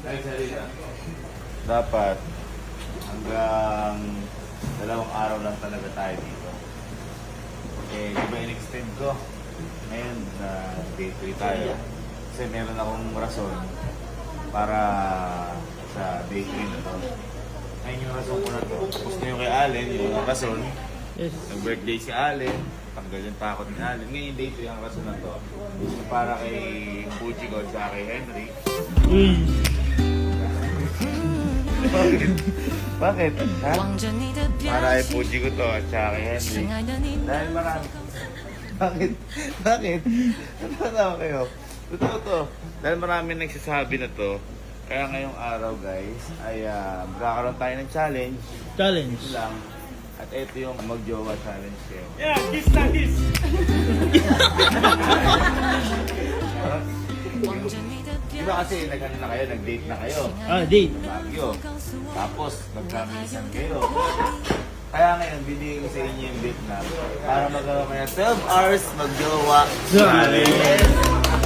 Ay, sarili. Dapat hanggang 2 araw lang talaga tayo dito. Eh, di ba in-extend ko? Ngayon, day 3 tayo. Kasi meron akong rason para sa day 3 na to. Ngayon yung rason ko na to. Tapos na yung kay Allen, yung rason. Yes. Nag-birthday si Allen. Tanggal yung takot ni Allen. Ngayon yung day 3 ang rason na to. Para kay Pucci ko at kay Henry. Uy. Bakit? Bakit? Ha? Para kay Pucci ko to at kay Henry. Dahil marami. Bakit? Bakit? Totoo kayo. Totoo to. Dahil marami nagsasabi na to. Kaya ngayong araw guys ay magkakaroon tayo ng challenge. Challenge. Ito lang. At ito yung mag-jowa challenge kayo. Yeah, kiss na kiss. Di ba kasi nag-ano na kayo, nag-date na kayo? Ah, date. Baguio. Tapos nagkamisan kayo. Kaya ngayon, binigay ko sa inyo yung date na para magkaroon kayo 12 hours mag-jowa challenge.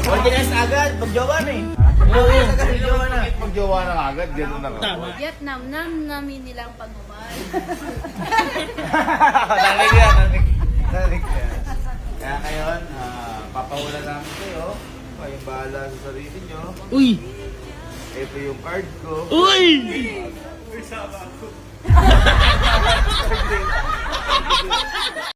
40 minutes agad, mag-jowa na eh. Mag-jowa na. Mag-jowa na agad, gano'n na. Tama. Vietnam namin nilang pagmamahal. Nalig yan, nalig yan. Kaya ngayon, papawalan namin kayo. Kayong bahala sa sarili nyo. Uy. Ito yung card ko. Uy. Uy, sama ako.